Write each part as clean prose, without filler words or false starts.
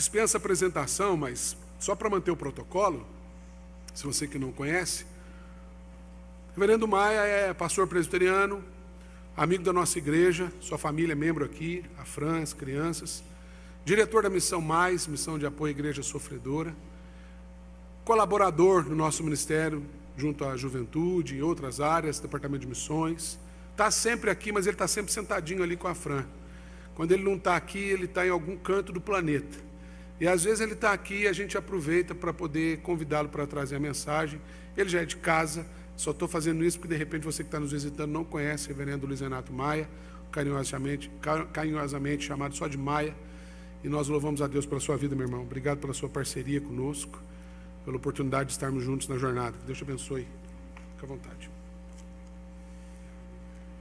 dispensa apresentação, mas só para manter o protocolo, se você que não conhece, Reverendo Maia é pastor presbiteriano, amigo da nossa igreja, sua família é membro aqui, a Fran, as crianças, diretor da Missão Mais, missão de apoio à igreja sofredora, colaborador no nosso ministério, junto à juventude e outras áreas, departamento de missões, está sempre aqui, mas ele está sempre sentadinho ali com a Fran. Quando ele não está aqui, ele está em algum canto do planeta. E às vezes ele está aqui e a gente aproveita para poder convidá-lo para trazer a mensagem. Ele já é de casa, só estou fazendo isso porque de repente você que está nos visitando não conhece o reverendo Luiz Renato Maia, carinhosamente chamado só de Maia. E nós louvamos a Deus pela sua vida, meu irmão. Obrigado pela sua parceria conosco, pela oportunidade de estarmos juntos na jornada. Que Deus te abençoe. Fique à vontade.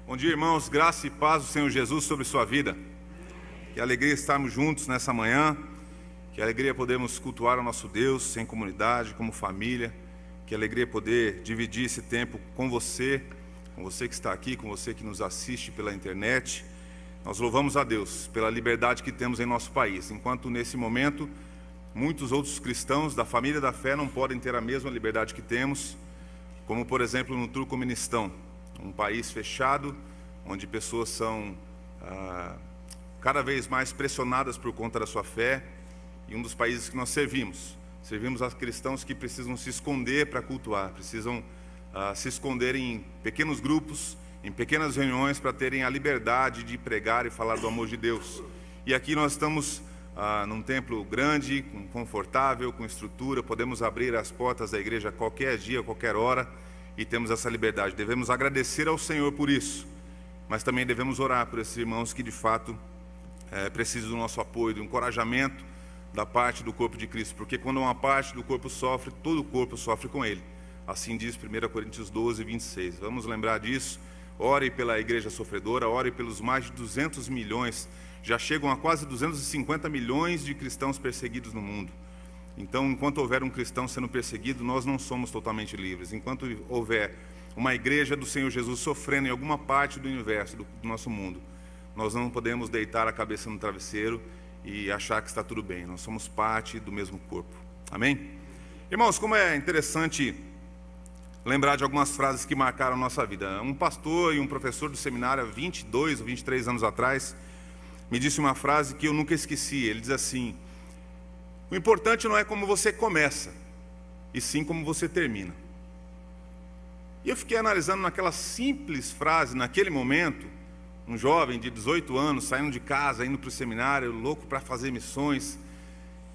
Bom dia, irmãos. Graça e paz do Senhor Jesus sobre sua vida. Que alegria estarmos juntos nessa manhã. Que alegria podermos cultuar o nosso Deus em comunidade, como família. Que alegria poder dividir esse tempo com você que está aqui, com você que nos assiste pela internet. Nós louvamos a Deus pela liberdade que temos em nosso país. Enquanto nesse momento, muitos outros cristãos da família da fé não podem ter a mesma liberdade que temos, como por exemplo no Turcomenistão, um país fechado, onde pessoas são cada vez mais pressionadas por conta da sua fé, e um dos países que nós servimos a cristãos que precisam se esconder para cultuar, precisam se esconder em pequenos grupos, em pequenas reuniões, para terem a liberdade de pregar e falar do amor de Deus. E aqui nós estamos num templo grande, confortável, com estrutura, podemos abrir as portas da igreja a qualquer dia, a qualquer hora, e temos essa liberdade. Devemos agradecer ao Senhor por isso, mas também devemos orar por esses irmãos que de fato precisam do nosso apoio, do encorajamento da parte do corpo de Cristo, porque quando uma parte do corpo sofre, todo o corpo sofre com ele. Assim diz 1 Coríntios 12, 26. Vamos lembrar disso. Ore pela igreja sofredora, ore pelos mais de 200 milhões, já chegam a quase 250 milhões de cristãos perseguidos no mundo. Então, enquanto houver um cristão sendo perseguido, nós não somos totalmente livres. Enquanto houver uma igreja do Senhor Jesus sofrendo em alguma parte do universo, do nosso mundo, nós não podemos deitar a cabeça no travesseiro e achar que está tudo bem. Nós somos parte do mesmo corpo. Amém? Irmãos, como é interessante lembrar de algumas frases que marcaram a nossa vida. Um pastor e um professor do seminário, há 22 ou 23 anos atrás, me disse uma frase que eu nunca esqueci. Ele diz assim: o importante não é como você começa, e sim como você termina. E eu fiquei analisando naquela simples frase, naquele momento, um jovem de 18 anos, saindo de casa, indo para o seminário, louco para fazer missões.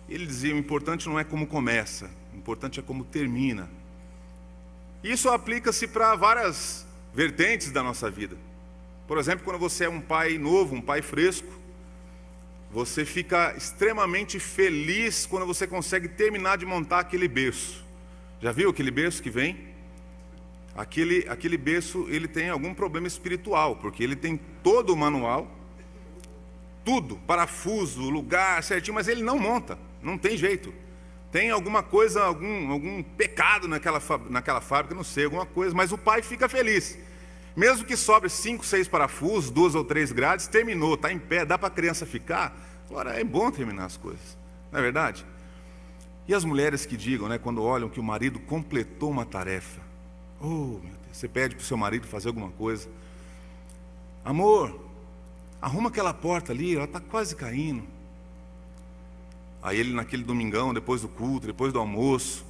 Ele dizia: o importante não é como começa, o importante é como termina. Isso aplica-se para várias vertentes da nossa vida. Por exemplo, quando você é um pai novo, um pai fresco, você fica extremamente feliz quando você consegue terminar de montar aquele berço. Já viu aquele berço que vem? Aquele berço, ele tem algum problema espiritual, porque ele tem todo o manual, tudo, parafuso, lugar certinho, mas ele não monta, não tem jeito. Tem alguma coisa, algum pecado naquela fábrica, não sei, alguma coisa, mas o pai fica feliz. Mesmo que sobre 5, 6 parafusos, 2 ou 3 grades, terminou, está em pé, dá para a criança ficar. Agora, é bom terminar as coisas, não é verdade? E as mulheres que digam, quando olham que o marido completou uma tarefa. Oh, meu Deus, você pede para o seu marido fazer alguma coisa. Amor, arruma aquela porta ali, ela está quase caindo. Aí ele, naquele domingão, depois do culto, depois do almoço,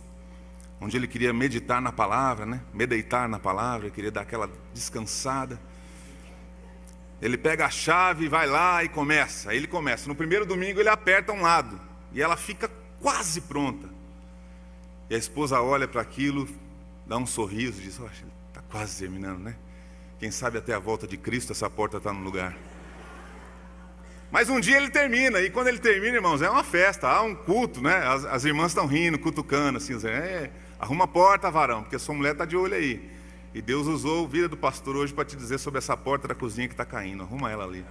onde ele queria meditar na palavra, meditar na palavra, ele queria dar aquela descansada. Ele pega a chave, vai lá e começa. Aí ele começa. No primeiro domingo ele aperta um lado e ela fica quase pronta. E a esposa olha para aquilo, dá um sorriso e diz: está quase terminando, Quem sabe até a volta de Cristo essa porta está no lugar. Mas um dia ele termina, e quando ele termina, irmãos, é uma festa, há um culto, as irmãs estão rindo, cutucando, assim, arruma a porta, varão, porque sua mulher está de olho aí. E Deus usou a vida do pastor hoje para te dizer sobre essa porta da cozinha que está caindo, arruma ela ali.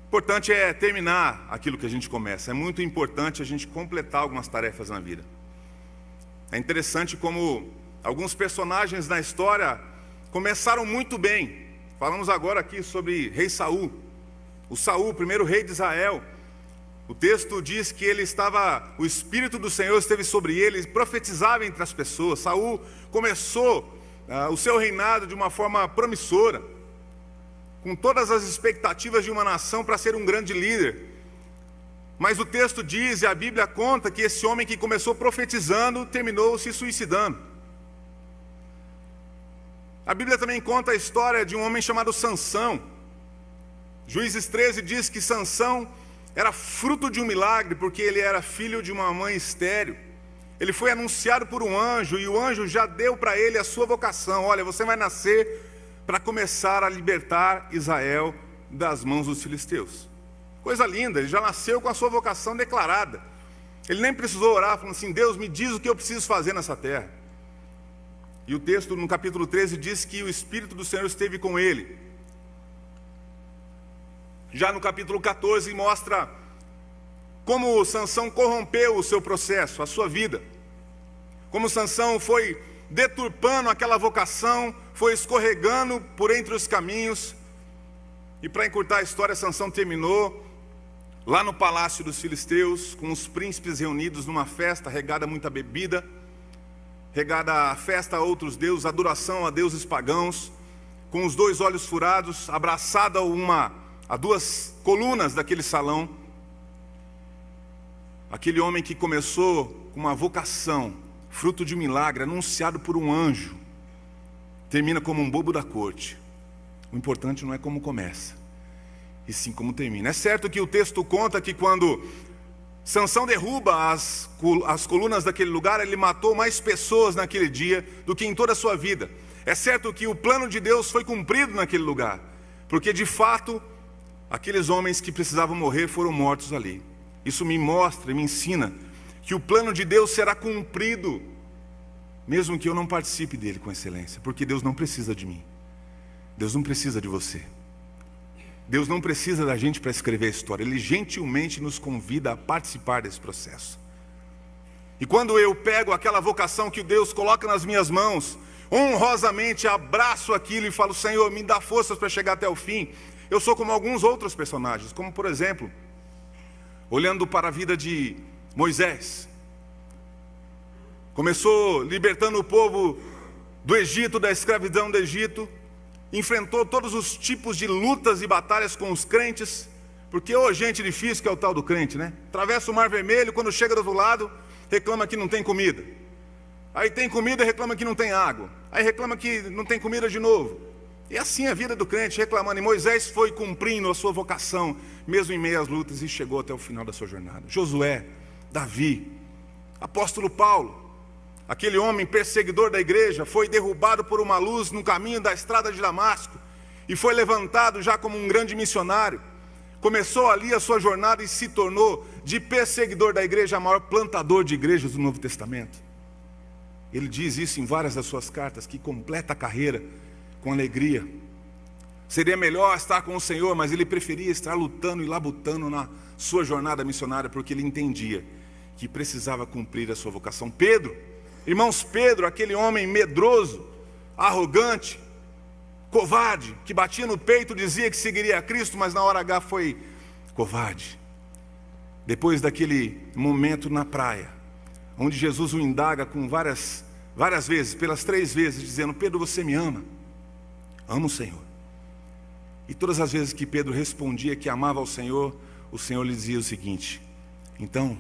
O importante é terminar aquilo que a gente começa, é muito importante a gente completar algumas tarefas na vida. É interessante como alguns personagens na história começaram muito bem. Falamos agora aqui sobre rei Saul. O Saul, o primeiro rei de Israel, O texto diz que o Espírito do Senhor esteve sobre ele, profetizava entre as pessoas. Saul começou o seu reinado de uma forma promissora, com todas as expectativas de uma nação para ser um grande líder. Mas o texto diz, e a Bíblia conta, que esse homem que começou profetizando, terminou se suicidando. A Bíblia também conta a história de um homem chamado Sansão. Juízes 13 diz que Sansão era fruto de um milagre, porque ele era filho de uma mãe estéril. Ele foi anunciado por um anjo, e o anjo já deu para ele a sua vocação. Olha, você vai nascer para começar a libertar Israel das mãos dos filisteus. Coisa linda, ele já nasceu com a sua vocação declarada. Ele nem precisou orar, falando assim: Deus, me diz o que eu preciso fazer nessa terra. E o texto no capítulo 13 diz que o Espírito do Senhor esteve com ele. Já no capítulo 14 mostra como Sansão corrompeu o seu processo, a sua vida. Como Sansão foi deturpando aquela vocação, foi escorregando por entre os caminhos. E para encurtar a história, Sansão terminou lá no palácio dos filisteus, com os príncipes reunidos numa festa regada a muita bebida, regada a festa a outros deuses, adoração a deuses pagãos, com os 2 olhos furados, abraçado a 2 colunas daquele salão. Aquele homem que começou com uma vocação, fruto de um milagre, anunciado por um anjo, termina como um bobo da corte. O importante não é como começa, e sim como termina. É certo que o texto conta que quando Sansão derruba as colunas daquele lugar, ele matou mais pessoas naquele dia do que em toda a sua vida. É certo que o plano de Deus foi cumprido naquele lugar, porque de fato, aqueles homens que precisavam morrer foram mortos ali. Isso me mostra e me ensina que o plano de Deus será cumprido, mesmo que eu não participe dele com excelência, porque Deus não precisa de mim. Deus não precisa de você. Deus não precisa da gente para escrever a história. Ele gentilmente nos convida a participar desse processo. E quando eu pego aquela vocação que Deus coloca nas minhas mãos, honrosamente abraço aquilo e falo: Senhor, me dá forças para chegar até o fim. Eu sou como alguns outros personagens, como por exemplo, olhando para a vida de Moisés. Começou libertando o povo do Egito, da escravidão do Egito, enfrentou todos os tipos de lutas e batalhas com os crentes, porque gente difícil que é o tal do crente, né? Atravessa o Mar Vermelho, quando chega do outro lado, reclama que não tem comida. Aí tem comida e reclama que não tem água. Aí reclama que não tem comida de novo. E assim a vida do crente, reclamando. E Moisés foi cumprindo a sua vocação, mesmo em meio às lutas, e chegou até o final da sua jornada. Josué, Davi, apóstolo Paulo, aquele homem perseguidor da igreja, foi derrubado por uma luz no caminho da estrada de Damasco, e foi levantado já como um grande missionário. Começou ali a sua jornada e se tornou, de perseguidor da igreja, a maior plantador de igrejas do Novo Testamento. Ele diz isso em várias das suas cartas, que completa a carreira com alegria. Seria melhor estar com o Senhor, mas ele preferia estar lutando e labutando na sua jornada missionária, porque ele entendia que precisava cumprir a sua vocação. Pedro, irmãos, Pedro, aquele homem medroso, arrogante, covarde, que batia no peito, dizia que seguiria a Cristo, mas na hora H foi covarde. Depois daquele momento na praia, onde Jesus o indaga com várias vezes, pelas 3 vezes, dizendo: Pedro, você me ama? Amo o Senhor. E todas as vezes que Pedro respondia que amava ao Senhor, o Senhor lhe dizia o seguinte: então,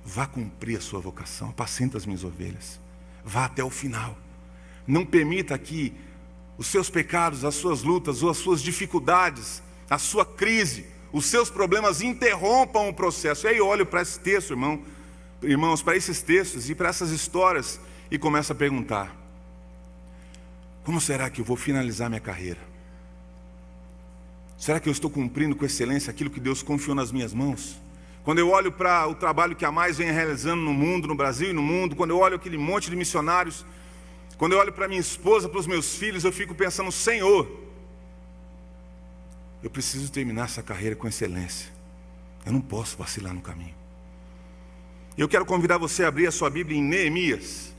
vá cumprir a sua vocação, apacenta as minhas ovelhas, vá até o final. Não permita que os seus pecados, as suas lutas, ou as suas dificuldades, a sua crise, os seus problemas interrompam o processo. E aí eu olho para esse texto, irmãos, para esses textos e para essas histórias, e começo a perguntar: como será que eu vou finalizar minha carreira? Será que eu estou cumprindo com excelência aquilo que Deus confiou nas minhas mãos? Quando eu olho para o trabalho que a Mais vem realizando no mundo, no Brasil e no mundo, quando eu olho aquele monte de missionários, quando eu olho para minha esposa, para os meus filhos, eu fico pensando: Senhor, eu preciso terminar essa carreira com excelência. Eu não posso vacilar no caminho. Eu quero convidar você a abrir a sua Bíblia em Neemias,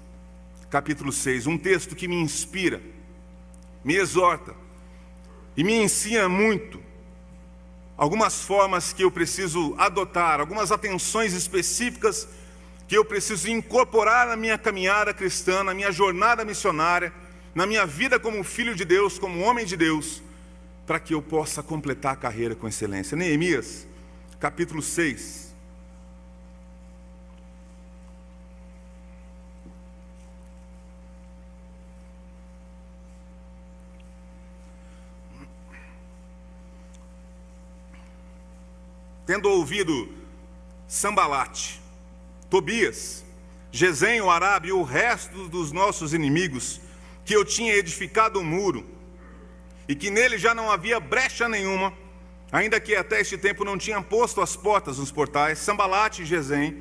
capítulo 6, um texto que me inspira, me exorta e me ensina muito algumas formas que eu preciso adotar, algumas atenções específicas que eu preciso incorporar na minha caminhada cristã, na minha jornada missionária, na minha vida como filho de Deus, como homem de Deus, para que eu possa completar a carreira com excelência. Neemias, capítulo 6. Tendo ouvido Sambalate, Tobias, Gesem, o Arabe e o resto dos nossos inimigos, que eu tinha edificado um muro, e que nele já não havia brecha nenhuma, ainda que até este tempo não tinham posto as portas nos portais, Sambalate e Gesem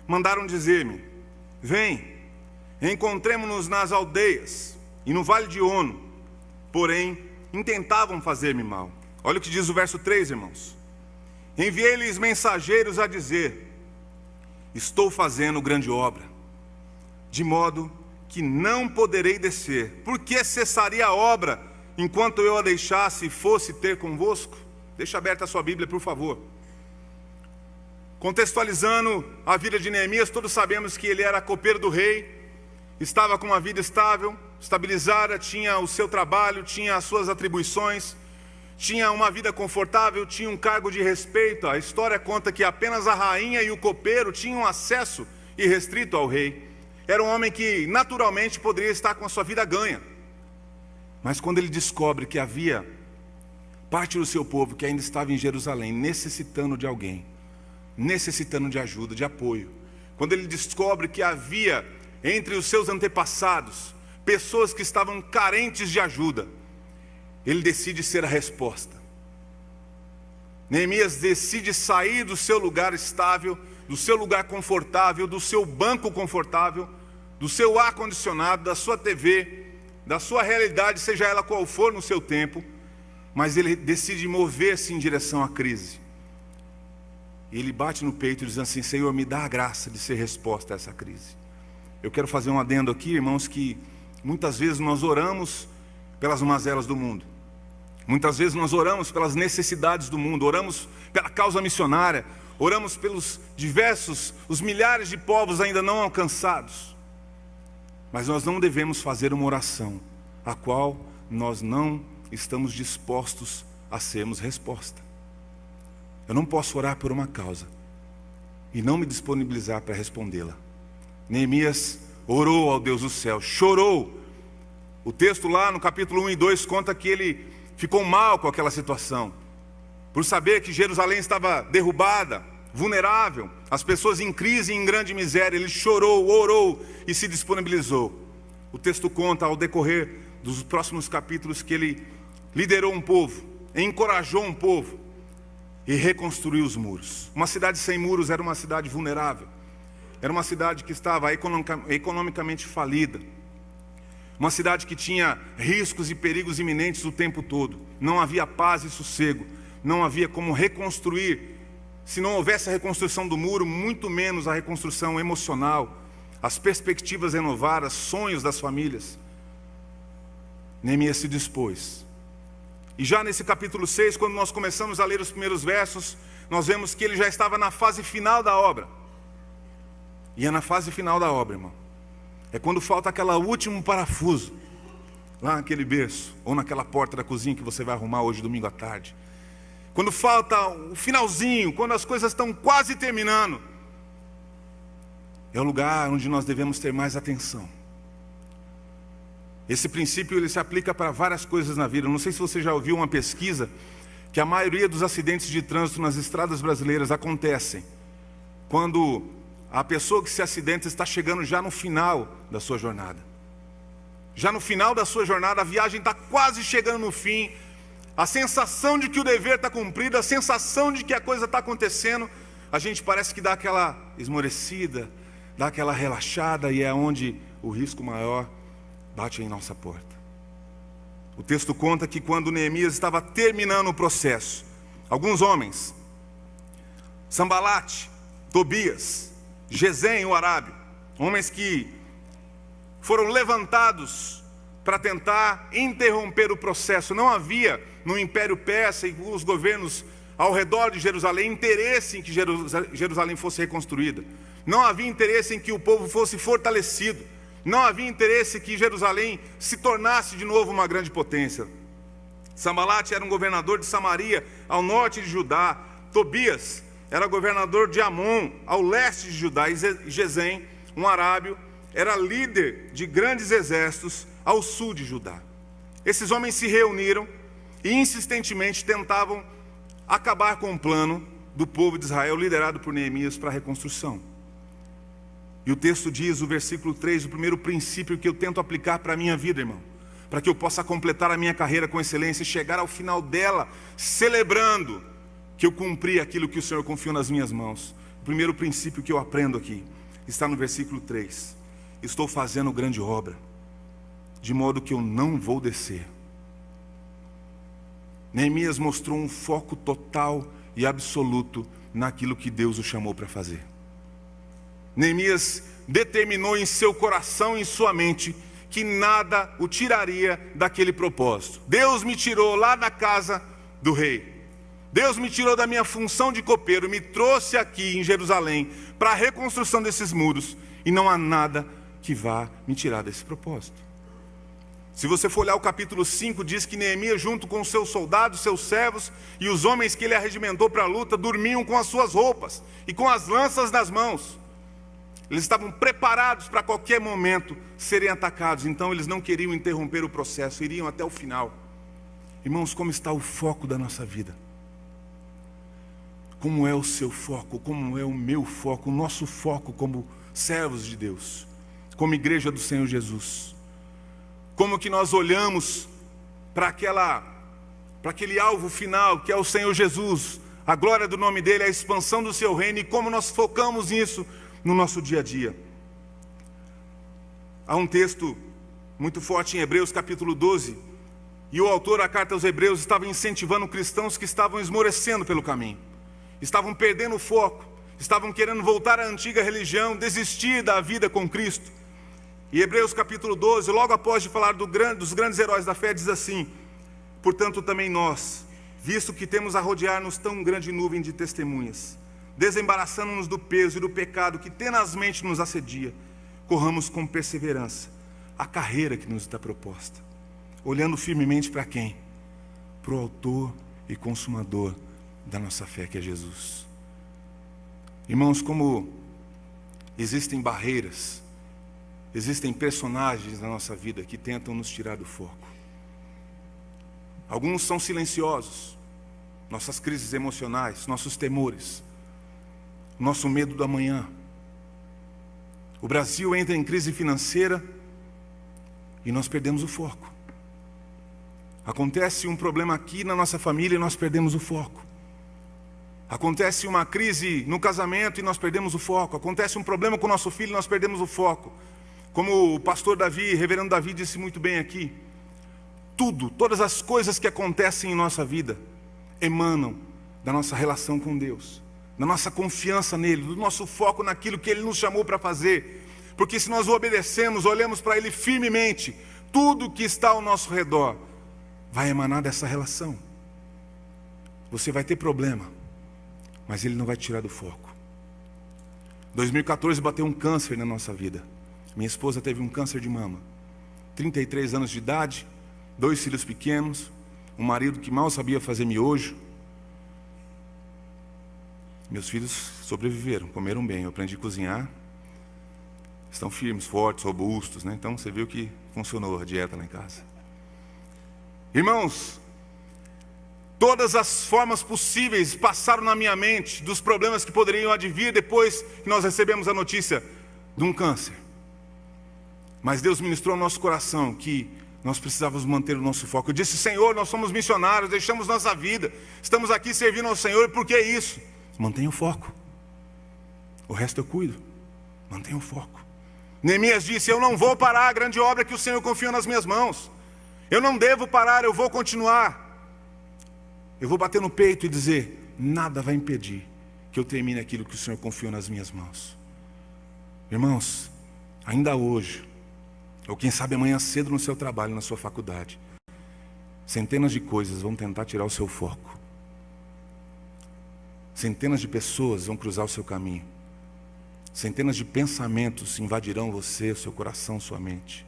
mandaram dizer-me: vem, encontremo-nos nas aldeias e no vale de Ono. Porém, intentavam fazer-me mal. Olha o que diz o verso 3, irmãos. Enviei-lhes mensageiros a dizer: estou fazendo grande obra, de modo que não poderei descer. Por que cessaria a obra enquanto eu a deixasse e fosse ter convosco? Deixa aberta a sua Bíblia, por favor. Contextualizando a vida de Neemias, todos sabemos que ele era copeiro do rei, estava com uma vida estável, estabilizada, tinha o seu trabalho, tinha as suas atribuições, tinha uma vida confortável, tinha um cargo de respeito. A história conta que apenas a rainha e o copeiro tinham acesso irrestrito ao rei. Era um homem que naturalmente poderia estar com a sua vida ganha. Mas quando ele descobre que havia parte do seu povo que ainda estava em Jerusalém, necessitando de alguém, necessitando de ajuda, de apoio, quando ele descobre que havia entre os seus antepassados pessoas que estavam carentes de ajuda, ele decide ser a resposta. Neemias decide sair do seu lugar estável, do seu lugar confortável, do seu banco confortável, do seu ar-condicionado, da sua TV, da sua realidade, seja ela qual for no seu tempo, mas ele decide mover-se em direção à crise. E ele bate no peito e diz assim: Senhor, me dá a graça de ser resposta a essa crise. Eu quero fazer um adendo aqui, irmãos, que muitas vezes nós oramos pelas mazelas do mundo. Muitas vezes nós oramos pelas necessidades do mundo, oramos pela causa missionária, oramos pelos os milhares de povos ainda não alcançados. Mas nós não devemos fazer uma oração a qual nós não estamos dispostos a sermos resposta. Eu não posso orar por uma causa e não me disponibilizar para respondê-la. Neemias orou ao Deus do céu, chorou. O texto lá no capítulo 1 e 2 conta que ele ficou mal com aquela situação, por saber que Jerusalém estava derrubada, vulnerável, as pessoas em crise e em grande miséria. Ele chorou, orou e se disponibilizou. O texto conta ao decorrer dos próximos capítulos que ele liderou um povo, encorajou um povo e reconstruiu os muros. Uma cidade sem muros era uma cidade vulnerável, era uma cidade que estava economicamente falida, uma cidade que tinha riscos e perigos iminentes o tempo todo. Não havia paz e sossego, não havia como reconstruir. Se não houvesse a reconstrução do muro, muito menos a reconstrução emocional, as perspectivas renovadas, sonhos das famílias. Neemias se dispôs. E já nesse capítulo 6, quando nós começamos a ler os primeiros versos, nós vemos que ele já estava na fase final da obra. E é na fase final da obra, irmão, é quando falta aquele último parafuso, lá naquele berço, ou naquela porta da cozinha que você vai arrumar hoje, domingo à tarde. Quando falta o finalzinho, quando as coisas estão quase terminando, é o lugar onde nós devemos ter mais atenção. Esse princípio ele se aplica para várias coisas na vida. Não sei se você já ouviu uma pesquisa que a maioria dos acidentes de trânsito nas estradas brasileiras acontecem quando a pessoa que se acidenta está chegando já no final da sua jornada. Já no final da sua jornada, a viagem está quase chegando no fim. A sensação de que o dever está cumprido, a sensação de que a coisa está acontecendo, a gente parece que dá aquela esmorecida, dá aquela relaxada, e é onde o risco maior bate em nossa porta. O texto conta que quando Neemias estava terminando o processo, alguns homens, Sambalate, Tobias, Gesem, o Arabe, homens que foram levantados para tentar interromper o processo. Não havia no Império Persa e os governos ao redor de Jerusalém interesse em que Jerusalém fosse reconstruída. Não havia interesse em que o povo fosse fortalecido. Não havia interesse que Jerusalém se tornasse de novo uma grande potência. Sambalate era um governador de Samaria, ao norte de Judá. Tobias era governador de Amon, ao leste de Judá. E Gesem, um arábio, era líder de grandes exércitos ao sul de Judá. Esses homens se reuniram e insistentemente tentavam acabar com o plano do povo de Israel, liderado por Neemias, para a reconstrução. E o texto diz, o versículo 3, o primeiro princípio que eu tento aplicar para a minha vida, irmão, para que eu possa completar a minha carreira com excelência e chegar ao final dela celebrando que eu cumpri aquilo que o Senhor confiou nas minhas mãos. O primeiro princípio que eu aprendo aqui está no versículo 3. Estou fazendo grande obra, de modo que eu não vou descer. Neemias mostrou um foco total e absoluto naquilo que Deus o chamou para fazer. Neemias determinou em seu coração e em sua mente que nada o tiraria daquele propósito. Deus me tirou lá da casa do rei. Deus me tirou da minha função de copeiro, me trouxe aqui em Jerusalém para a reconstrução desses muros, e não há nada que vá me tirar desse propósito. Se você for olhar o capítulo 5, diz que Neemias, junto com os seus soldados, seus servos e os homens que ele arregimentou para a luta, dormiam com as suas roupas e com as lanças nas mãos. Eles estavam preparados para qualquer momento serem atacados, então eles não queriam interromper o processo, iriam até o final. Irmãos, como está o foco da nossa vida? Como é o seu foco? Como é o meu foco? O nosso foco como servos de Deus, como igreja do Senhor Jesus? Como que nós olhamos para aquele alvo final, que é o Senhor Jesus, a glória do nome dele, a expansão do seu reino, e como nós focamos nisso no nosso dia a dia? Há um texto muito forte em Hebreus capítulo 12, e o autor da carta aos Hebreus estava incentivando cristãos que estavam esmorecendo pelo caminho, estavam perdendo o foco, estavam querendo voltar à antiga religião, desistir da vida com Cristo. E Hebreus capítulo 12, logo após de falar dos grandes heróis da fé, diz assim: portanto também nós, visto que temos a rodear-nos tão grande nuvem de testemunhas, desembaraçando-nos do peso e do pecado que tenazmente nos assedia, corramos com perseverança a carreira que nos está proposta, olhando firmemente para quem? Para o autor e consumador da nossa fé, que é Jesus. Irmãos, como existem barreiras, existem personagens na nossa vida que tentam nos tirar do foco. Alguns são silenciosos, nossas crises emocionais, nossos temores, nosso medo do amanhã. O Brasil entra em crise financeira e nós perdemos o foco. Acontece um problema aqui na nossa família e nós perdemos o foco. Acontece uma crise no casamento e nós perdemos o foco. Acontece um problema com o nosso filho e nós perdemos o foco. Como o pastor Davi, reverendo Davi, disse muito bem aqui, todas as coisas que acontecem em nossa vida emanam da nossa relação com Deus, da nossa confiança nele, do nosso foco naquilo que ele nos chamou para fazer. Porque se nós o obedecemos, olhamos para ele firmemente, tudo que está ao nosso redor vai emanar dessa relação. Você vai ter problema, mas ele não vai tirar do foco. 2014 bateu um câncer na nossa vida. Minha esposa teve um câncer de mama, 33 anos de idade, 2 filhos pequenos, um marido que mal sabia fazer miojo. Meus filhos sobreviveram, comeram bem, eu aprendi a cozinhar, estão firmes, fortes, robustos, né? Então você viu que funcionou a dieta lá em casa. Irmãos, todas as formas possíveis passaram na minha mente dos problemas que poderiam advir depois que nós recebemos a notícia de um câncer. Mas Deus ministrou ao nosso coração que nós precisávamos manter o nosso foco. Eu disse: Senhor, nós somos missionários, deixamos nossa vida, estamos aqui servindo ao Senhor, por que isso? Mantenha o foco, o resto eu cuido, mantenha o foco. Neemias disse: eu não vou parar a grande obra que o Senhor confiou nas minhas mãos, eu não devo parar, eu vou continuar. Eu vou bater no peito e dizer: nada vai impedir que eu termine aquilo que o Senhor confiou nas minhas mãos. Irmãos, ainda hoje, ou quem sabe amanhã cedo no seu trabalho, na sua faculdade, centenas de coisas vão tentar tirar o seu foco. Centenas de pessoas vão cruzar o seu caminho. Centenas de pensamentos invadirão você, o seu coração, sua mente.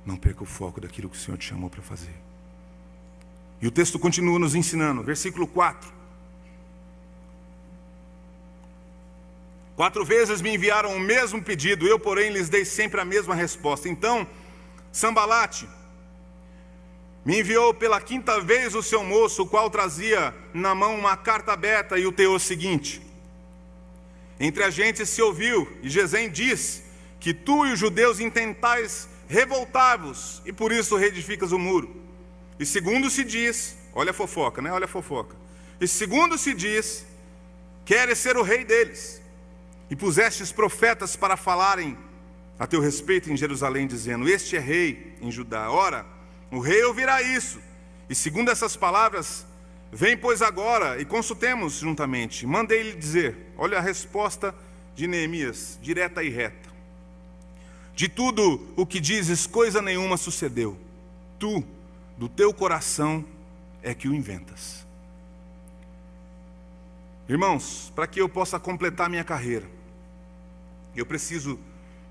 Não perca o foco daquilo que o Senhor te chamou para fazer. E o texto continua nos ensinando, versículo 4. 4 vezes me enviaram o mesmo pedido, eu, porém, lhes dei sempre a mesma resposta. Então, Sambalate me enviou pela 5ª vez o seu moço, o qual trazia na mão uma carta aberta e o teor seguinte: entre a gente se ouviu, e Gesem diz que tu e os judeus intentais revoltar-vos, e por isso reedificas o muro. E segundo se diz, olha a fofoca, né? Olha a fofoca. E segundo se diz, queres ser o rei deles. E pusestes profetas para falarem a teu respeito em Jerusalém, dizendo: este é rei em Judá. Ora, o rei ouvirá isso. E segundo essas palavras, vem pois agora e consultemos juntamente. Mandei-lhe dizer, olha a resposta de Neemias, direta e reta: de tudo o que dizes, coisa nenhuma sucedeu. Tu, do teu coração, é que o inventas. Irmãos, para que eu possa completar minha carreira, eu preciso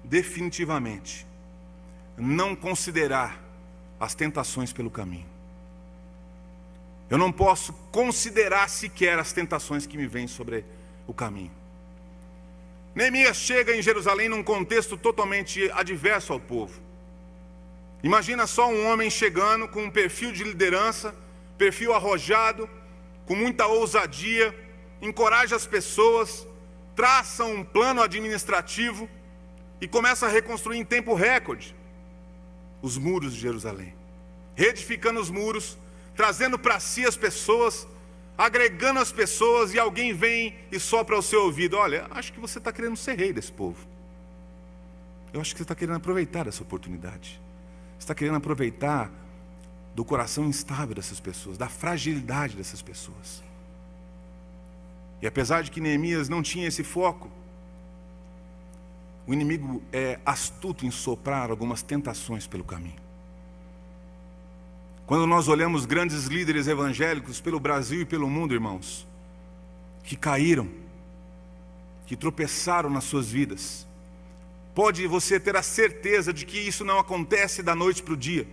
definitivamente não considerar as tentações pelo caminho. Eu não posso considerar sequer as tentações que me vêm sobre o caminho. Neemias chega em Jerusalém num contexto totalmente adverso ao povo. Imagina só um homem chegando com um perfil de liderança, perfil arrojado, com muita ousadia, encoraja as pessoas, traça um plano administrativo e começa a reconstruir em tempo recorde os muros de Jerusalém, reedificando os muros, trazendo para si as pessoas, agregando as pessoas, e alguém vem e sopra ao seu ouvido: olha, acho que você está querendo ser rei desse povo. Eu acho que você está querendo aproveitar essa oportunidade. Você está querendo aproveitar do coração instável dessas pessoas, da fragilidade dessas pessoas. E apesar de que Neemias não tinha esse foco, o inimigo é astuto em soprar algumas tentações pelo caminho. Quando nós olhamos grandes líderes evangélicos pelo Brasil e pelo mundo, irmãos, que caíram, que tropeçaram nas suas vidas, pode você ter a certeza de que isso não acontece da noite para o dia.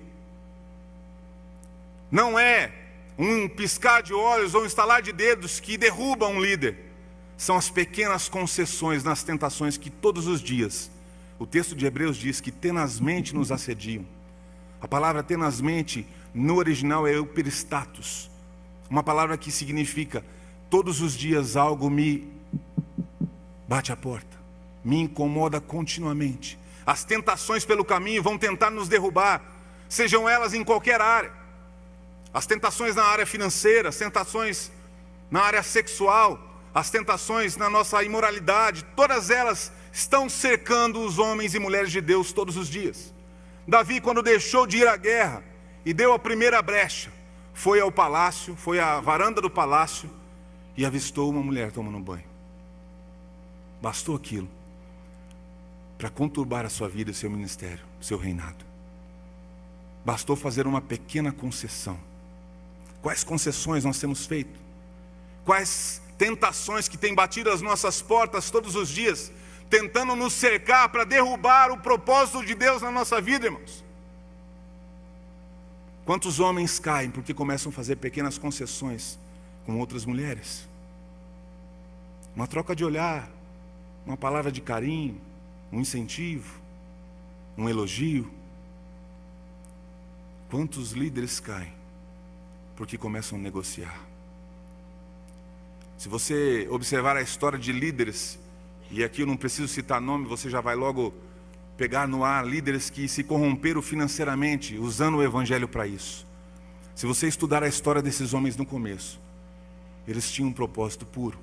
Não é um piscar de olhos ou um estalar de dedos que derruba um líder. São as pequenas concessões nas tentações que todos os dias, o texto de Hebreus diz que tenazmente nos assediam. A palavra tenazmente no original é euperistatos, uma palavra que significa: todos os dias algo me bate à porta, me incomoda continuamente. As tentações pelo caminho vão tentar nos derrubar, sejam elas em qualquer área. As tentações na área financeira, as tentações na área sexual, as tentações na nossa imoralidade, todas elas estão cercando os homens e mulheres de Deus todos os dias. Davi, quando deixou de ir à guerra e deu a primeira brecha, foi ao palácio, foi à varanda do palácio e avistou uma mulher tomando banho. Bastou aquilo para conturbar a sua vida, seu ministério, seu reinado. Bastou fazer uma pequena concessão. Quais concessões nós temos feito? Quais tentações que têm batido as nossas portas todos os dias, tentando nos cercar para derrubar o propósito de Deus na nossa vida, irmãos? Quantos homens caem porque começam a fazer pequenas concessões com outras mulheres? Uma troca de olhar, uma palavra de carinho, um incentivo, um elogio. Quantos líderes caem porque começam a negociar? Se você observar a história de líderes, e aqui eu não preciso citar nome, você já vai logo pegar no ar líderes que se corromperam financeiramente, usando o evangelho para isso. Se você estudar a história desses homens no começo, eles tinham um propósito puro,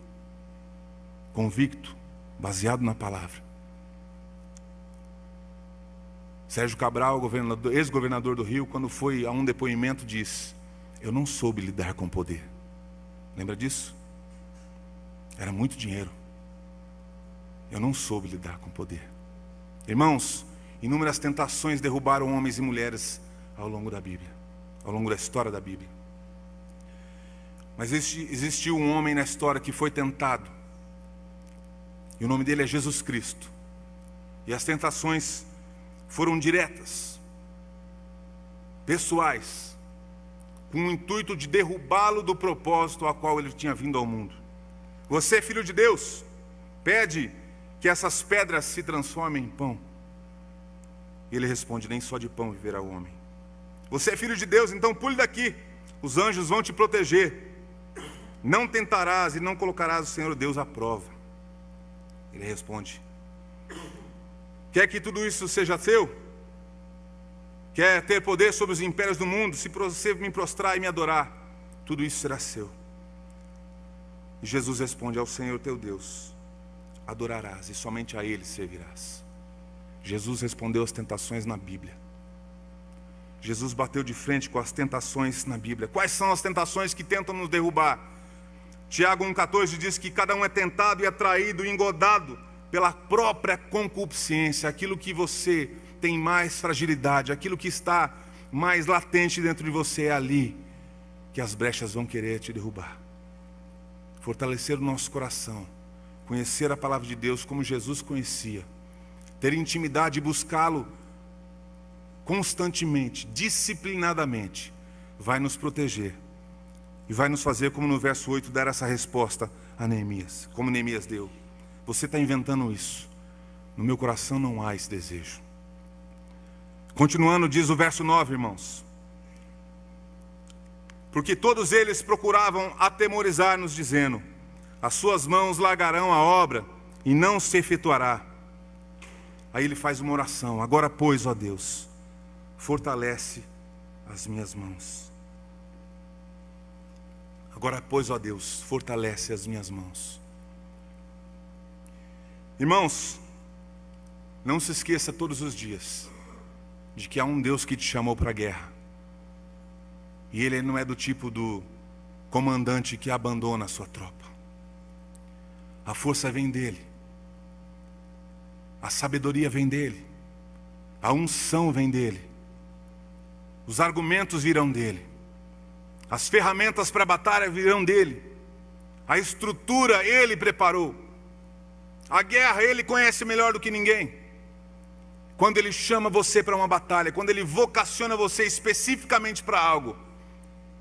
convicto, baseado na palavra. Sérgio Cabral, ex-governador do Rio, quando foi a um depoimento, disse: eu não soube lidar com poder. Lembra disso? Era muito dinheiro. Eu não soube lidar com poder. Irmãos, inúmeras tentações derrubaram homens e mulheres ao longo da Bíblia, ao longo da história da Bíblia. Mas existiu um homem na história que foi tentado. E o nome dele é Jesus Cristo. E as tentações foram diretas, pessoais, com o intuito de derrubá-lo do propósito a qual ele tinha vindo ao mundo. Você, filho de Deus, pede que essas pedras se transformem em pão. E ele responde: nem só de pão viverá o homem. Você é filho de Deus, então pule daqui. Os anjos vão te proteger. Não tentarás e não colocarás o Senhor Deus à prova. Ele responde: quer que tudo isso seja teu? Quer ter poder sobre os impérios do mundo? Se você me prostrar e me adorar, tudo isso será seu. E Jesus responde: ao Senhor teu Deus adorarás e somente a Ele servirás. Jesus respondeu às tentações na Bíblia. Jesus bateu de frente com as tentações na Bíblia. Quais são as tentações que tentam nos derrubar? Tiago 1,14 diz que cada um é tentado e atraído e engodado pela própria concupiscência, aquilo que você tem mais fragilidade, aquilo que está mais latente dentro de você, é ali que as brechas vão querer te derrubar. Fortalecer o nosso coração, conhecer a palavra de Deus como Jesus conhecia, ter intimidade e buscá-lo constantemente, disciplinadamente, vai nos proteger e vai nos fazer, como no verso 8, dar essa resposta a Neemias, como Neemias deu. Você está inventando isso, no meu coração não há esse desejo. Continuando, diz o verso 9, irmãos: porque todos eles procuravam atemorizar-nos, dizendo: as suas mãos largarão a obra e não se efetuará. Aí ele faz uma oração: agora, pois, ó Deus, fortalece as minhas mãos. Agora, pois, ó Deus, fortalece as minhas mãos. Irmãos, não se esqueça todos os dias de que há um Deus que te chamou para a guerra. E Ele não é do tipo do comandante que abandona a sua tropa. A força vem dEle. A sabedoria vem dEle. A unção vem dEle. Os argumentos virão dEle. As ferramentas para a batalha virão dEle. A estrutura Ele preparou. A guerra Ele conhece melhor do que ninguém. Quando Ele chama você para uma batalha, quando Ele vocaciona você especificamente para algo,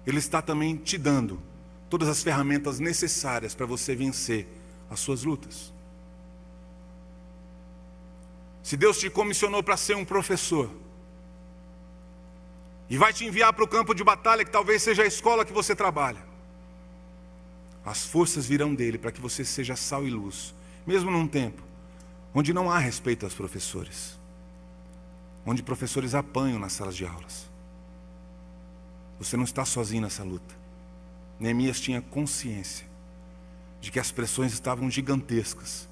Ele está também te dando todas as ferramentas necessárias para você vencer as suas lutas. Se Deus te comissionou para ser um professor e vai te enviar para o campo de batalha, que talvez seja a escola que você trabalha, as forças virão dEle para que você seja sal e luz, mesmo num tempo onde não há respeito aos professores, onde professores apanham nas salas de aulas. Você não está sozinho nessa luta. Neemias tinha consciência de que as pressões estavam gigantescas,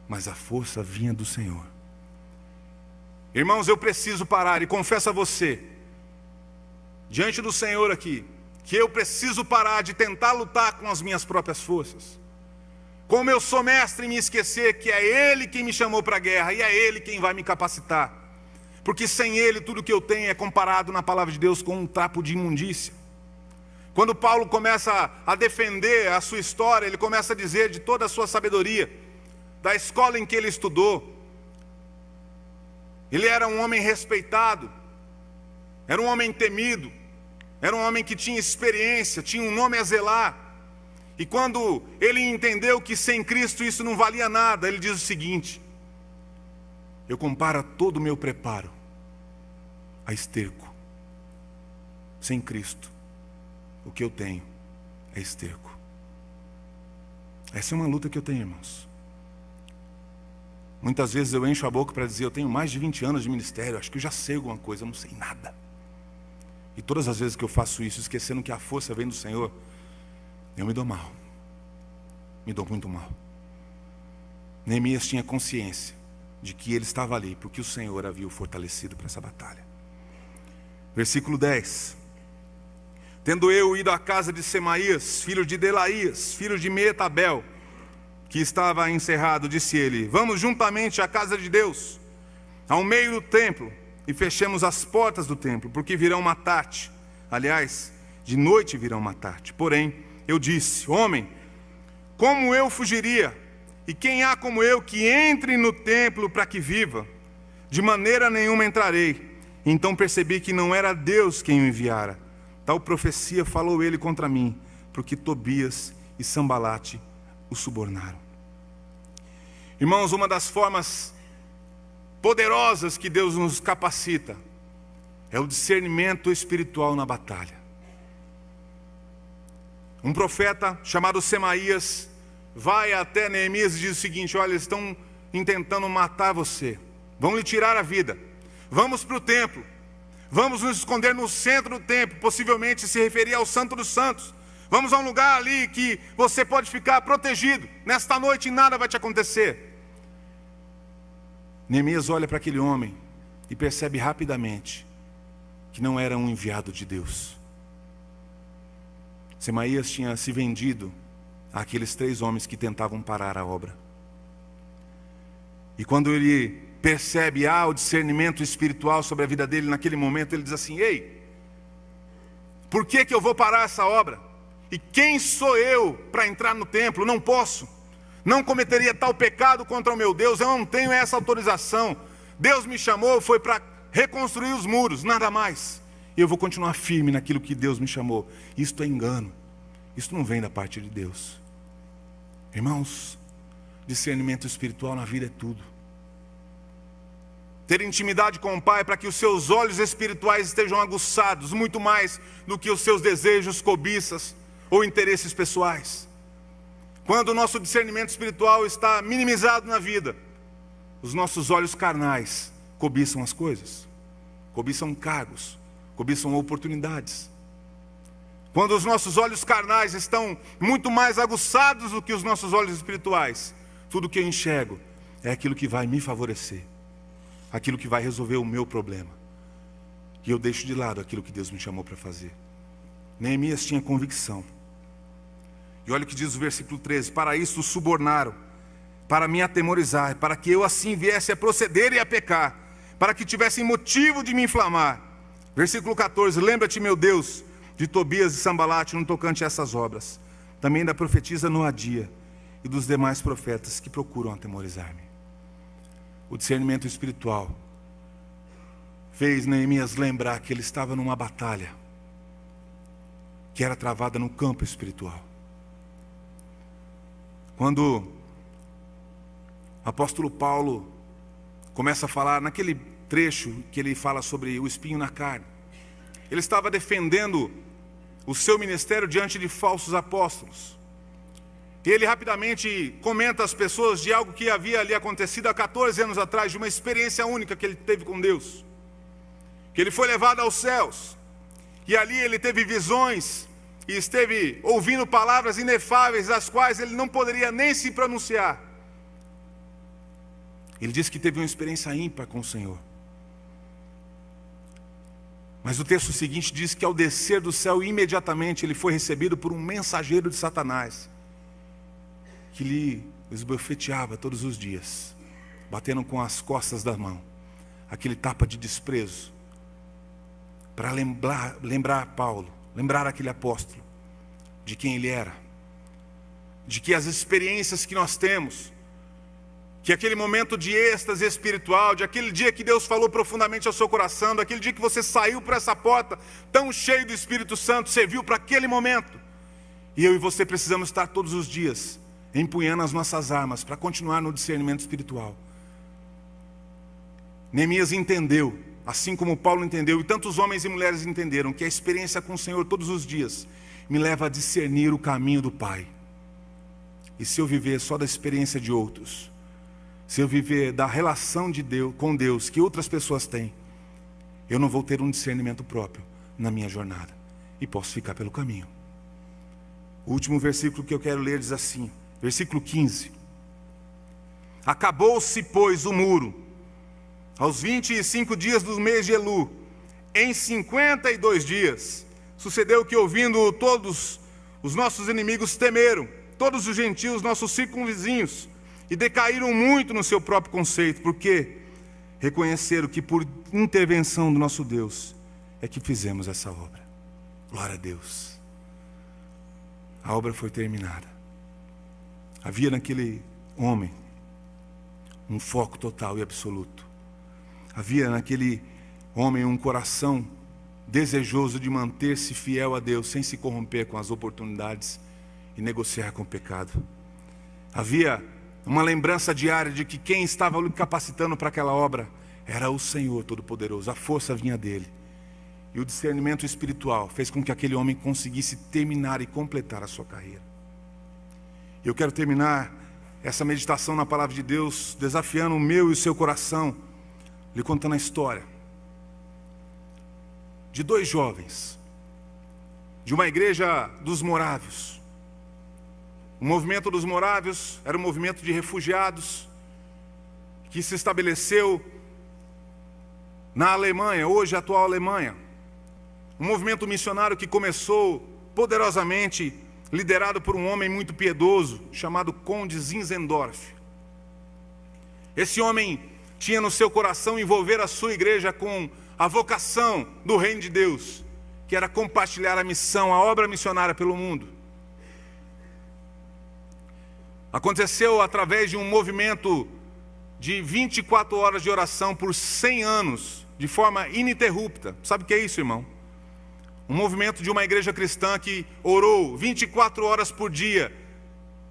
mas a força vinha do Senhor. Irmãos, eu preciso parar, e confesso a você, diante do Senhor aqui, que eu preciso parar de tentar lutar com as minhas próprias forças. Como eu sou mestre em me esquecer que é Ele quem me chamou para a guerra, e é Ele quem vai me capacitar. Porque sem Ele tudo que eu tenho é comparado na palavra de Deus com um trapo de imundícia. Quando Paulo começa a defender a sua história, ele começa a dizer de toda a sua sabedoria, da escola em que ele estudou. Ele era um homem respeitado, era um homem temido, era um homem que tinha experiência, tinha um nome a zelar. E quando ele entendeu que sem Cristo isso não valia nada, ele diz o seguinte: eu comparo todo o meu preparo a esterco. Sem Cristo, o que eu tenho é esterco. Essa é uma luta que eu tenho, irmãos. Muitas vezes eu encho a boca para dizer: eu tenho mais de 20 anos de ministério, acho que eu já sei alguma coisa, eu não sei nada. E todas as vezes que eu faço isso, esquecendo que a força vem do Senhor, eu me dou mal. Me dou muito mal. Neemias tinha consciência de que ele estava ali porque o Senhor havia o fortalecido para essa batalha. Versículo 10. Tendo eu ido à casa de Semaías, filho de Delaías, filho de Meetabel, que estava encerrado, disse ele: vamos juntamente à casa de Deus, ao meio do templo, e fechemos as portas do templo, porque virão matar-te. Aliás, de noite virão matar-te. Porém, eu disse: homem, como eu fugiria? E quem há como eu que entre no templo para que viva? De maneira nenhuma entrarei. Então percebi que não era Deus quem o enviara. Tal profecia falou ele contra mim, porque Tobias e Sambalate o subornaram. Irmãos, uma das formas poderosas que Deus nos capacita é o discernimento espiritual na batalha. Um profeta chamado Semaías vai até Neemias e diz o seguinte: olha, eles estão intentando matar você, vão lhe tirar a vida, vamos para o templo, vamos nos esconder no centro do templo, possivelmente se referir ao Santo dos Santos, vamos a um lugar ali que você pode ficar protegido, nesta noite nada vai te acontecer. Neemias olha para aquele homem e percebe rapidamente que não era um enviado de Deus. Semaías tinha se vendido àqueles 3 homens que tentavam parar a obra. E quando ele percebe o discernimento espiritual sobre a vida dele, naquele momento ele diz assim: ei, por que eu vou parar essa obra? E quem sou eu para entrar no templo? Não posso, não cometeria tal pecado contra o meu Deus, eu não tenho essa autorização. Deus me chamou, foi para reconstruir os muros, nada mais. E eu vou continuar firme naquilo que Deus me chamou. Isto é engano, isso não vem da parte de Deus. Irmãos, discernimento espiritual na vida é tudo. Ter intimidade com o Pai para que os seus olhos espirituais estejam aguçados, muito mais do que os seus desejos, cobiças ou interesses pessoais. Quando o nosso discernimento espiritual está minimizado na vida, os nossos olhos carnais cobiçam as coisas, cobiçam cargos, cobiçam oportunidades. Quando os nossos olhos carnais estão muito mais aguçados do que os nossos olhos espirituais, tudo que eu enxergo é aquilo que vai me favorecer, aquilo que vai resolver o meu problema. E eu deixo de lado aquilo que Deus me chamou para fazer. Neemias tinha convicção. E olha o que diz o versículo 13: para isso o subornaram, para me atemorizar, para que eu assim viesse a proceder e a pecar, para que tivessem motivo de me inflamar. Versículo 14: lembra-te, meu Deus, de Tobias e Sambalate no tocante a essas obras, também da profetisa Noadia e dos demais profetas que procuram atemorizar-me. O discernimento espiritual fez Neemias lembrar que ele estava numa batalha que era travada no campo espiritual. Quando o apóstolo Paulo começa a falar, naquele trecho que ele fala sobre o espinho na carne, ele estava defendendo o seu ministério diante de falsos apóstolos. E ele rapidamente comenta às pessoas de algo que havia ali acontecido há 14 anos atrás, de uma experiência única que ele teve com Deus. Que ele foi levado aos céus, e ali ele teve visões, e esteve ouvindo palavras inefáveis, das quais ele não poderia nem se pronunciar. Ele disse que teve uma experiência ímpar com o Senhor. Mas o texto seguinte diz que ao descer do céu, imediatamente ele foi recebido por um mensageiro de Satanás, que lhe esbofeteava todos os dias, batendo com as costas da mão, aquele tapa de desprezo, para lembrar Paulo, lembrar aquele apóstolo, de quem ele era, de que as experiências que nós temos, que aquele momento de êxtase espiritual, de aquele dia que Deus falou profundamente ao seu coração, daquele dia que você saiu por essa porta tão cheio do Espírito Santo, serviu para aquele momento. E eu e você precisamos estar todos os dias empunhando as nossas armas para continuar no discernimento espiritual. Neemias entendeu, assim como Paulo entendeu, e tantos homens e mulheres entenderam, que a experiência com o Senhor todos os dias me leva a discernir o caminho do Pai. E se eu viver só da experiência de outros, se eu viver da relação de Deus com Deus que outras pessoas têm, eu não vou ter um discernimento próprio na minha jornada e posso ficar pelo caminho. O último versículo que eu quero ler diz assim, versículo 15: acabou-se, pois, o muro aos 25 dias do mês de Elu, em 52 dias. Sucedeu que, ouvindo todos os nossos inimigos, temeram, todos os gentios, nossos circunvizinhos, e decaíram muito no seu próprio conceito, porque reconheceram que por intervenção do nosso Deus é que fizemos essa obra. Glória a Deus. a obra foi terminada. Havia naquele homem um foco total e absoluto. Havia naquele homem um coração desejoso de manter-se fiel a Deus, sem se corromper com as oportunidades e negociar com o pecado. Havia uma lembrança diária de que quem estava o capacitando para aquela obra era o Senhor Todo-Poderoso. A força vinha dele. E o discernimento espiritual fez com que aquele homem conseguisse terminar e completar a sua carreira. Eu quero terminar essa meditação na palavra de Deus desafiando o meu e o seu coração, lhe contando a história de 2 jovens de uma igreja dos morávios. O movimento dos morávios era um movimento de refugiados que se estabeleceu na Alemanha, hoje a atual Alemanha. Um movimento missionário que começou poderosamente, liderado por um homem muito piedoso, chamado Conde Zinzendorf. Esse homem tinha no seu coração envolver a sua igreja com a vocação do reino de Deus, que era compartilhar a missão, a obra missionária pelo mundo. Aconteceu através de um movimento de 24 horas de oração por 100 anos, de forma ininterrupta. Sabe o que é isso, irmão? Um movimento de uma igreja cristã que orou 24 horas por dia,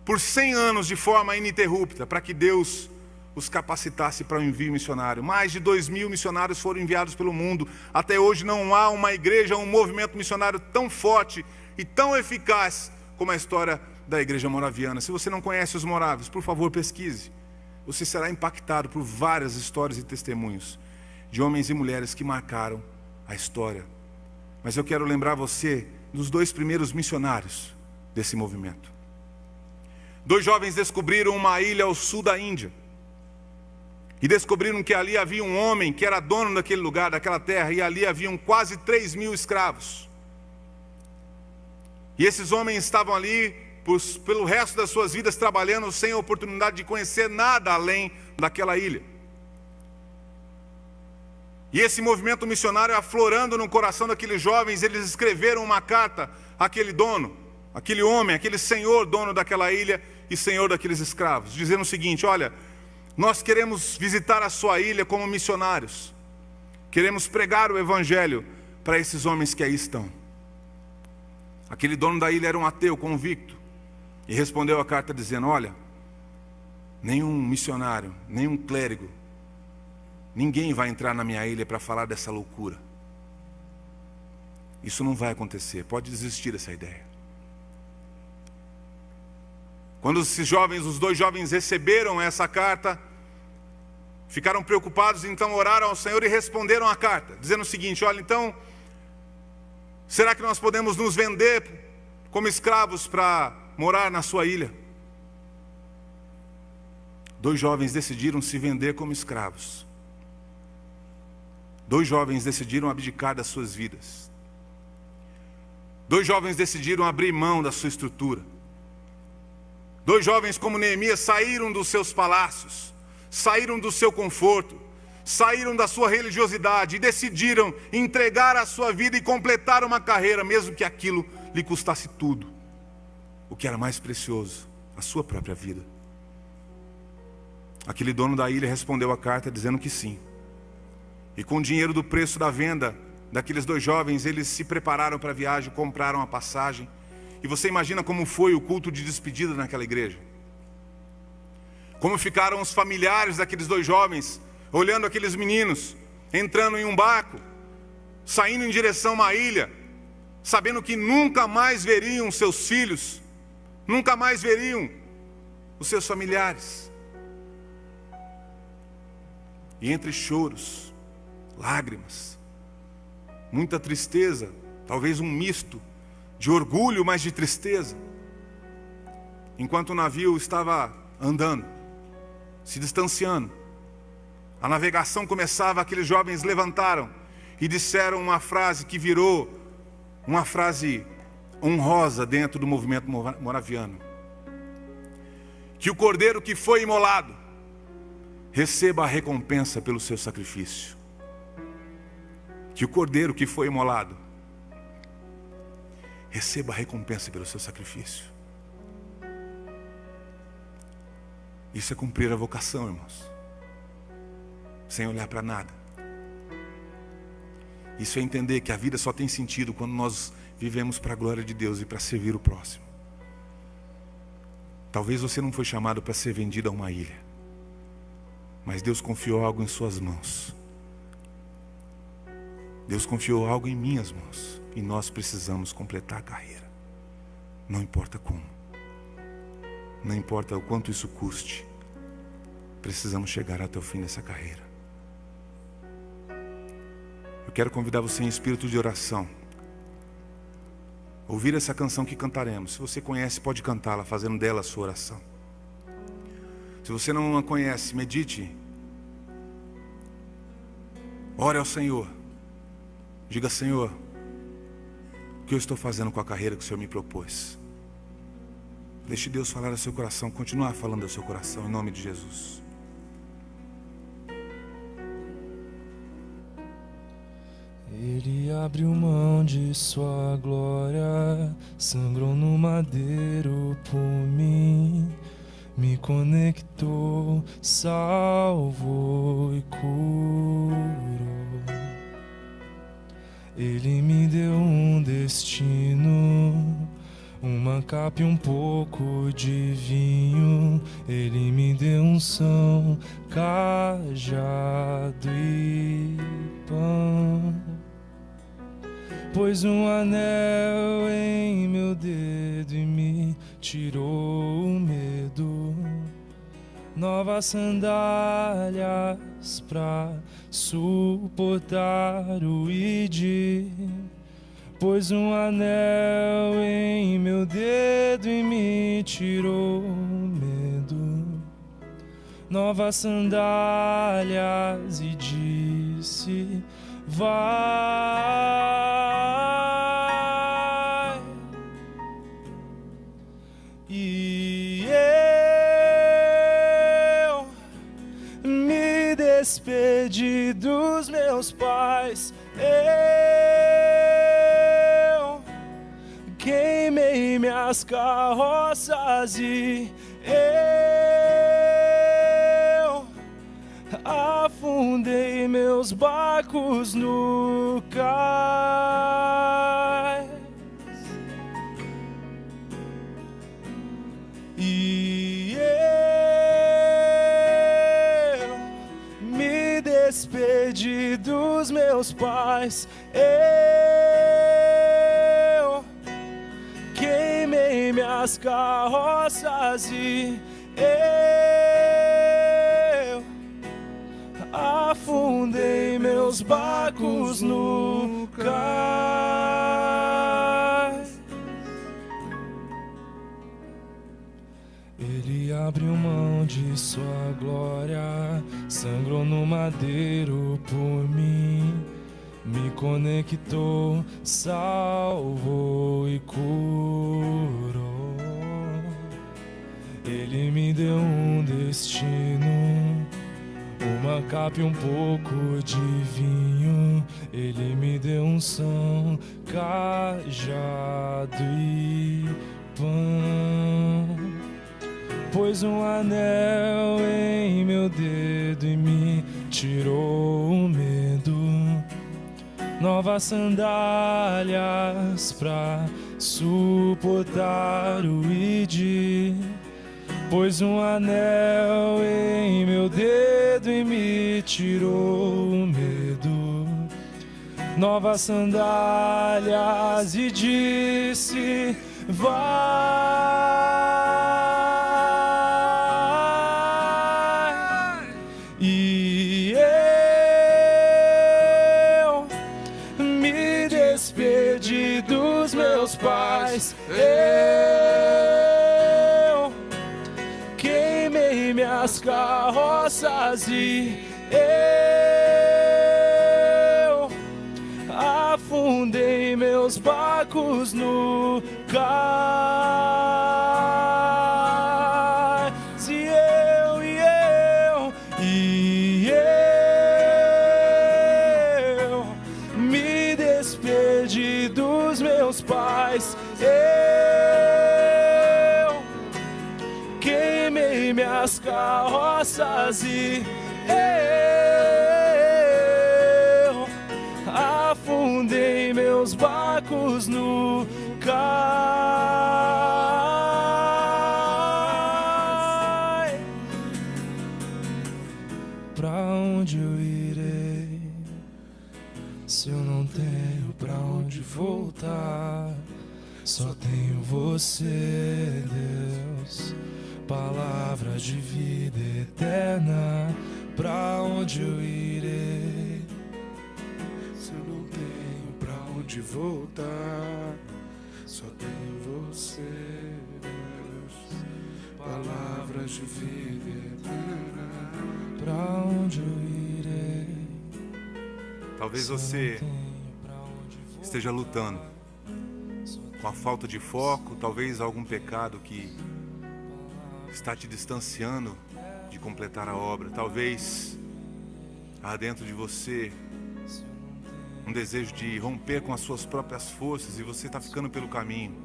por 100 anos de forma ininterrupta, para que Deus os capacitasse para o envio missionário. Mais de 2.000 missionários foram enviados pelo mundo. Até hoje não há uma igreja, um movimento missionário tão forte e tão eficaz como a história da igreja moraviana. Se você não conhece os morávios, por favor pesquise. Você será impactado por várias histórias e testemunhos de homens e mulheres que marcaram a história. Mas eu quero lembrar você dos 2 primeiros missionários desse movimento. 2 jovens descobriram uma ilha ao sul da Índia. E descobriram que ali havia um homem que era dono daquele lugar, daquela terra, e ali haviam quase 3.000 escravos. E esses homens estavam ali pelo resto das suas vidas trabalhando sem a oportunidade de conhecer nada além daquela ilha. E esse movimento missionário aflorando no coração daqueles jovens, eles escreveram uma carta àquele dono, aquele homem, aquele senhor dono daquela ilha e senhor daqueles escravos, dizendo o seguinte: olha, nós queremos visitar a sua ilha como missionários. Queremos pregar o evangelho para esses homens que aí estão. Aquele dono da ilha era um ateu convicto e respondeu a carta dizendo: olha, nenhum missionário, nenhum clérigo, ninguém vai entrar na minha ilha para falar dessa loucura. Isso não vai acontecer, pode desistir dessa ideia. Quando esses jovens, os 2 jovens receberam essa carta, ficaram preocupados, então oraram ao Senhor e responderam a carta, dizendo o seguinte: olha, então, será que nós podemos nos vender como escravos para morar na sua ilha? 2 jovens decidiram se vender como escravos. 2 jovens decidiram abdicar das suas vidas. 2 jovens decidiram abrir mão da sua estrutura. 2 jovens como Neemias saíram dos seus palácios, saíram do seu conforto, saíram da sua religiosidade e decidiram entregar a sua vida e completar uma carreira, mesmo que aquilo lhe custasse tudo. O que era mais precioso, a sua própria vida. Aquele dono da ilha respondeu a carta dizendo que sim. E com o dinheiro do preço da venda daqueles 2 jovens, eles se prepararam para a viagem, compraram a passagem. E você imagina como foi o culto de despedida naquela igreja. Como ficaram os familiares daqueles 2 jovens, olhando aqueles meninos, entrando em um barco, saindo em direção a uma ilha, sabendo que nunca mais veriam seus filhos, nunca mais veriam os seus familiares. E entre choros, lágrimas, muita tristeza, talvez um misto de orgulho, mas de tristeza, enquanto o navio estava andando, se distanciando, a navegação começava, aqueles jovens levantaram e disseram uma frase que virou uma frase honrosa dentro do movimento moraviano: que o cordeiro que foi imolado receba a recompensa pelo seu sacrifício. Que o cordeiro que foi imolado receba a recompensa pelo seu sacrifício. Isso é cumprir a vocação, irmãos, sem olhar para nada. Isso é entender que a vida só tem sentido quando nós vivemos para a glória de Deus e para servir o próximo. Talvez você não foi chamado para ser vendido a uma ilha, mas Deus confiou algo em suas mãos. Deus confiou algo em minhas mãos, e nós precisamos completar a carreira. Não importa como, não importa o quanto isso custe, precisamos chegar até o fim dessa carreira. Eu quero convidar você em espírito de oração, ouvir essa canção que cantaremos. Se você conhece, pode cantá-la, fazendo dela a sua oração. Se você não a conhece, medite, ore ao Senhor, diga: Senhor, o que eu estou fazendo com a carreira que o Senhor me propôs? Deixe Deus falar ao seu coração, continuar falando ao seu coração, em nome de Jesus. Ele abriu mão de sua glória, sangrou no madeiro por mim, me conectou, salvou e curou. Ele me deu um destino, uma capa e um pouco de vinho. Ele me deu unção, cajado e pão. Pôs um anel em meu dedo e me tirou o medo. Novas sandálias pra suportar o ID. Pôs um anel em meu dedo e me tirou o medo. Novas sandálias e disse: vai. E eu me despedi dos meus pais. Eu queimei minhas carroças e eu afundei meus barcos no cais. E eu me despedi dos meus pais. Eu queimei minhas carroças e eu afundei meus barcos no cais. Ele abriu mão de sua glória, sangrou no madeiro por mim, me conectou, salvou e curou. Ele me deu um destino, uma capa e um pouco de vinho. Ele me deu unção, cajado e pão. Pôs um anel em meu dedo e me tirou o medo. Novas sandálias pra suportar o ID. Pôs um anel em meu dedo e me tirou o medo. Novas sandálias e disse: vai. E eu me despedi dos meus pais. Eu queimei minhas carroças e eu afundei meus barcos no cais. E eu me despedi dos meus pais. carroças e eu afundei meus barcos no cais. Pra onde eu irei se eu não tenho pra onde voltar? Só tenho você, Deus, palavra de vida eterna. Pra onde eu irei Se eu não tenho pra onde voltar, só tenho você, Deus, palavras de vida eterna. pra onde eu irei? Talvez Se eu não você tenho pra onde voltar. esteja lutando com a falta de foco, talvez algum pecado que está te distanciando de completar a obra. Talvez há dentro de você um desejo de romper com as suas próprias forças e você está ficando pelo caminho,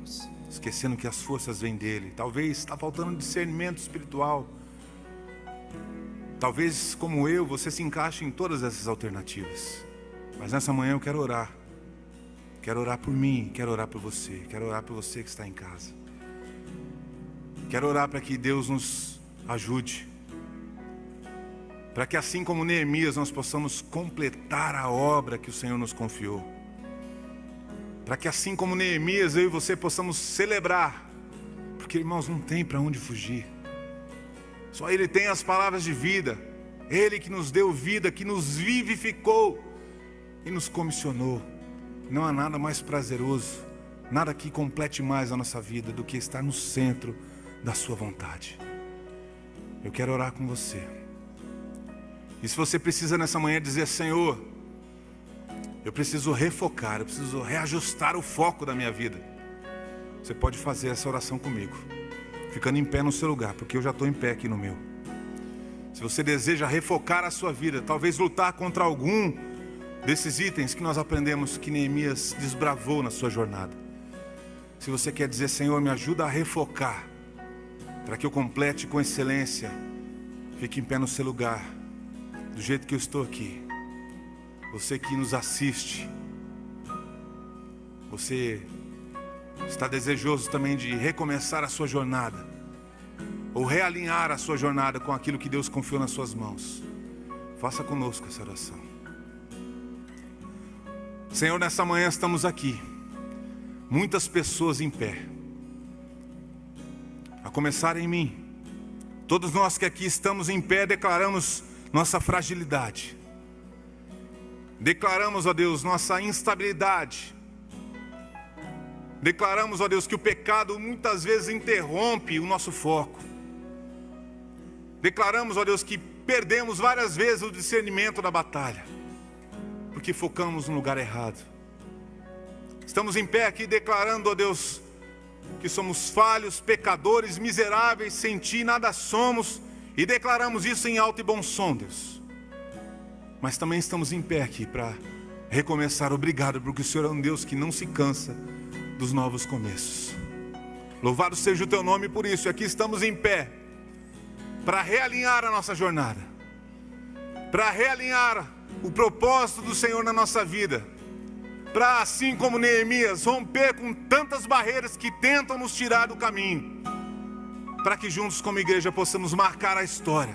esquecendo que as forças vêm dele. Talvez está faltando discernimento espiritual. Talvez, como eu, você se encaixe em todas essas alternativas. Mas nessa manhã eu quero orar. Quero orar por mim, quero orar por você, quero orar por você que está em casa. Quero orar para que Deus nos ajude, para que assim como Neemias nós possamos completar a obra que o Senhor nos confiou. Para que assim como Neemias, eu e você possamos celebrar, porque irmãos, não tem para onde fugir. Só Ele tem as palavras de vida, Ele que nos deu vida, que nos vivificou e nos comissionou. Não há nada mais prazeroso, nada que complete mais a nossa vida do que estar no centro da sua vontade. Eu quero orar com você. E se você precisa nessa manhã dizer: Senhor, eu preciso refocar, eu preciso reajustar o foco da minha vida, você pode fazer essa oração comigo, ficando em pé no seu lugar, porque eu já estou em pé aqui no meu. Se você deseja refocar a sua vida, talvez lutar contra algum desses itens que nós aprendemos que Neemias desbravou na sua jornada. Se você quer dizer: Senhor, me ajuda a refocar, para que eu complete com excelência, fique em pé no seu lugar, do jeito que eu estou aqui. Você que nos assiste, você está desejoso também de recomeçar a sua jornada, ou realinhar a sua jornada com aquilo que Deus confiou nas suas mãos, faça conosco essa oração. Senhor, nessa manhã estamos aqui, muitas pessoas em pé, a começar em mim. Todos nós que aqui estamos em pé declaramos nossa fragilidade, declaramos, ó Deus, nossa instabilidade, declaramos, ó Deus, que o pecado muitas vezes interrompe o nosso foco, declaramos, ó Deus, que perdemos várias vezes o discernimento da batalha, porque focamos no lugar errado. Estamos em pé aqui declarando, ó Deus, que somos falhos, pecadores, miseráveis, sem Ti nada somos, e declaramos isso em alto e bom som, Deus. Mas também estamos em pé aqui para recomeçar. Obrigado, porque o Senhor é um Deus que não se cansa dos novos começos. Louvado seja o Teu nome por isso. E aqui estamos em pé para realinhar a nossa jornada, para realinhar o propósito do Senhor na nossa vida, para, assim como Neemias, romper com tantas barreiras que tentam nos tirar do caminho, para que juntos como igreja possamos marcar a história,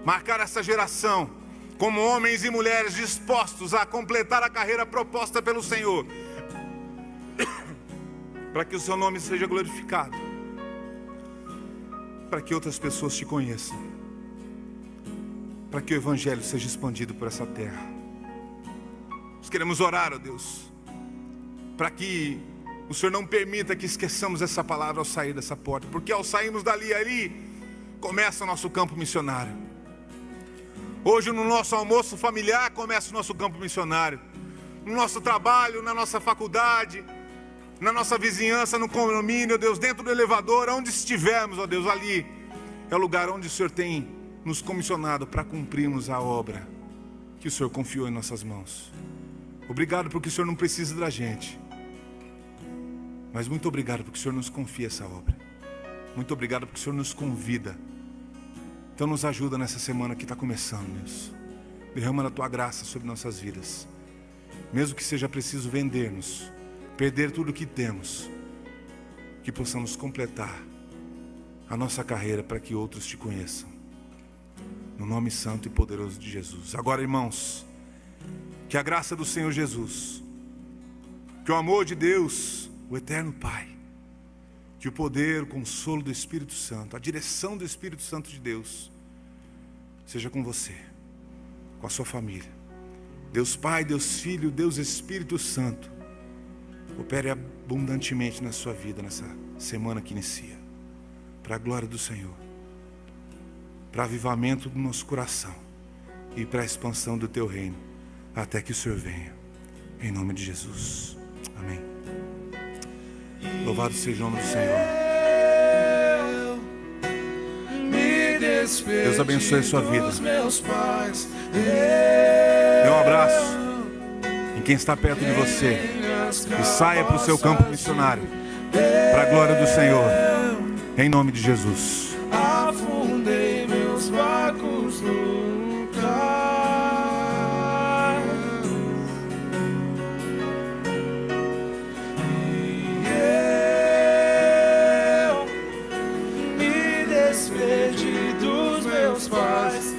marcar essa geração como homens e mulheres dispostos a completar a carreira proposta pelo Senhor, para que o Seu nome seja glorificado, para que outras pessoas Te conheçam, para que o Evangelho seja expandido por essa terra. Nós queremos orar, ó Deus, para que o Senhor não permita que esqueçamos essa palavra ao sair dessa porta, porque ao sairmos ali começa o nosso campo missionário. Hoje no nosso almoço familiar começa o nosso campo missionário, no nosso trabalho, na nossa faculdade, na nossa vizinhança, no condomínio, Deus, dentro do elevador, onde estivermos, ó Deus, ali é o lugar onde o Senhor tem nos comissionado para cumprirmos a obra que o Senhor confiou em nossas mãos. Obrigado porque o Senhor não precisa da gente, mas muito obrigado porque o Senhor nos confia essa obra. Muito obrigado porque o Senhor nos convida Então nos ajuda nessa semana que está começando, Deus. Derrama a tua graça sobre nossas vidas. Mesmo que seja preciso vender-nos, perder tudo o que temos, que possamos completar a nossa carreira para que outros te conheçam. No nome santo e poderoso de Jesus. Agora, irmãos, que a graça do Senhor Jesus, que o amor de Deus, o eterno Pai, que o poder, o consolo do Espírito Santo, a direção do Espírito Santo de Deus, seja com você, com a sua família. Deus Pai, Deus Filho, Deus Espírito Santo, opere abundantemente na sua vida nessa semana que inicia, para a glória do Senhor, para avivamento do nosso coração e para a expansão do teu reino, até que o Senhor venha, em nome de Jesus, amém. Louvado seja o nome do Senhor. Deus abençoe a sua vida. Dê um abraço em quem está perto de você e saia para o seu campo missionário, para a glória do Senhor, em nome de Jesus. Afundei meus barcos no cais, e eu me despedi dos meus pais.